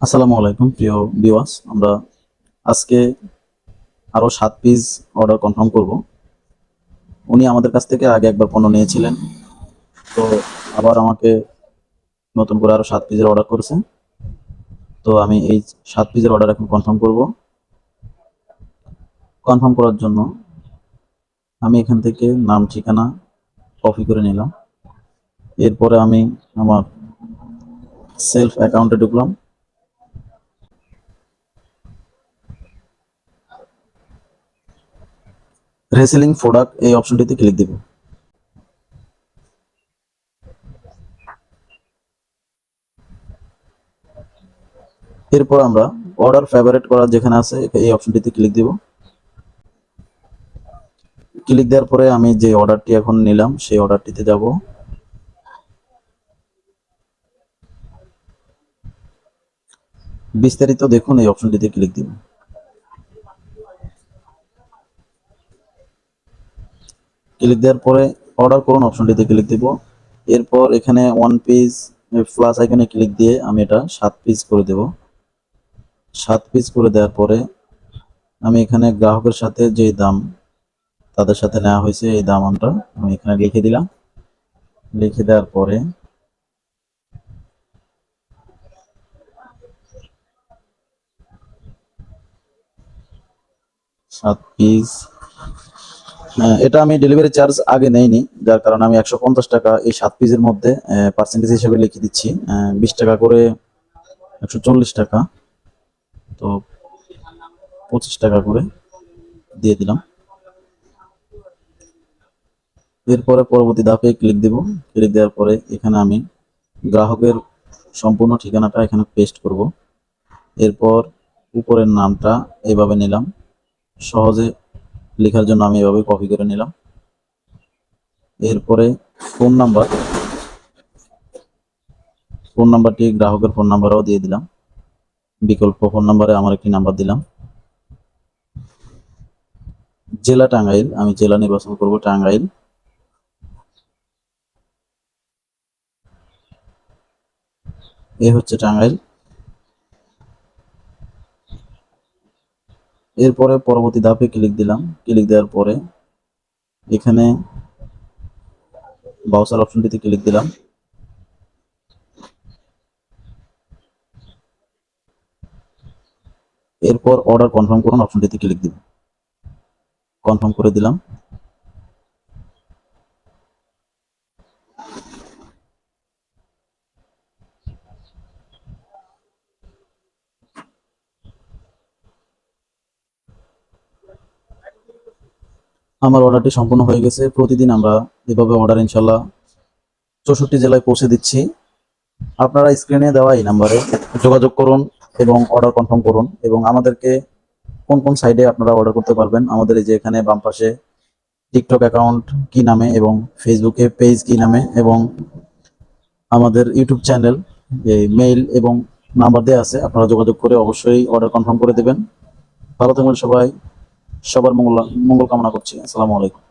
আসসালামু আলাইকুম প্রিয় ভিউয়ার্স। আমরা আজকে আরো 7 পিস অর্ডার কনফার্ম করব। উনি আমাদের কাছ থেকে আগে একবার পণ্য নিয়েছিলেন, তো আবার আমাকে নতুন করে আরো 7 পিসের অর্ডার করেছেন। তো আমি এই 7 পিসের অর্ডার এখন কনফার্ম করব। কনফার্ম করার জন্য আমি এখান থেকে নাম ঠিকানা কপি করে নিলাম। এরপরে আমি আমার সেলফ অ্যাকাউন্টে ঢুকলাম। রেসেলিং প্রোডাক্ট এই অপশনটিতে ক্লিক দিব। এরপর আমরা অর্ডার ফেভারিট করার যেখানে আছে এই অপশনটিতে ক্লিক দিব। ক্লিক দেওয়ার পরে আমি যে অর্ডারটি এখন নিলাম সেই অর্ডারটিতে যাব। বিস্তারিত দেখুন এই অপশনটিতে ক্লিক দিব। ক্লিক দেওয়ার পরে অর্ডার করুন অপশনটিতে ক্লিক দিব। এরপর এখানে 1 পিস প্লাস আইকনে ক্লিক দিয়ে আমি এটা 7 পিস করে দেব। 7 পিস করে দেওয়ার পরে আমি এখানে গ্রাহকের সাথে যে দাম তাদের সাথে নেওয়া হয়েছে এই দামটা আমি এখানে লিখে দিলাম। লিখে দেওয়ার পরে 7 পিস, এটা আমি ডেলিভারি চার্জ আগে নেইনি, যার কারণে আমি 150 টাকা এই 7 পিসের মধ্যে পার্সেন্টেজ হিসেবে লিখে দিচ্ছি। 20 টাকা করে 140 টাকা, তো 25 টাকা করে দিয়ে দিলাম। এরপরে পরবর্তী ধাপে ক্লিক দিব। ক্লিক দেওয়ার পরে এখানে আমি গ্রাহকের সম্পূর্ণ ঠিকানাটা এখানে পেস্ট করব। এরপর উপরের নামটা এইভাবে নিলাম, সহজে লেখার জন্য আমি এভাবে কপি করে নিলাম। এরপরে ফোন নাম্বারটি গ্রাহকের ফোন নাম্বারও দিয়ে দিলাম। বিকল্প ফোন নাম্বারে আমার একটি নাম্বার দিলাম। জেলা টাঙ্গাইল, আমি জেলা নির্বাচন করব টাঙ্গাইল। এ হচ্ছে টাঙ্গাইল। এরপরে পরবর্তী ধাপে ক্লিক দিলাম। ক্লিক দেওয়ার পরে এখানে বাউচার অপশনটিতে ক্লিক দিলাম। এরপর অর্ডার কনফার্ম করুন অপশনটিতে ক্লিক দিব। কনফার্ম করে দিলাম। আমার অর্ডারটি সম্পূর্ণ হয়ে গেছে। প্রতিদিন আমরা এভাবে অর্ডার ইনশাল্লাহ 64 জেলায় পৌঁছে দিচ্ছি। আপনারা স্ক্রিনে দেওয়া এই নাম্বারে যোগাযোগ করুন এবং অর্ডার কনফার্ম করুন। এবং আমাদেরকে কোন কোন সাইডে আপনারা অর্ডার করতে পারবেন, আমাদের এই যে এখানে বাম পাশে টিকটক অ্যাকাউন্ট কি নামে এবং ফেসবুকে পেজ কি নামে এবং আমাদের ইউটিউব চ্যানেল, এই মেইল এবং নাম্বার দেওয়া আছে। আপনারা যোগাযোগ করে অবশ্যই অর্ডার কনফার্ম করে দেবেন। ভালো থাকবেন সবাই। সবার মঙ্গল মঙ্গল কামনা করছি। আসসালামু আলাইকুম।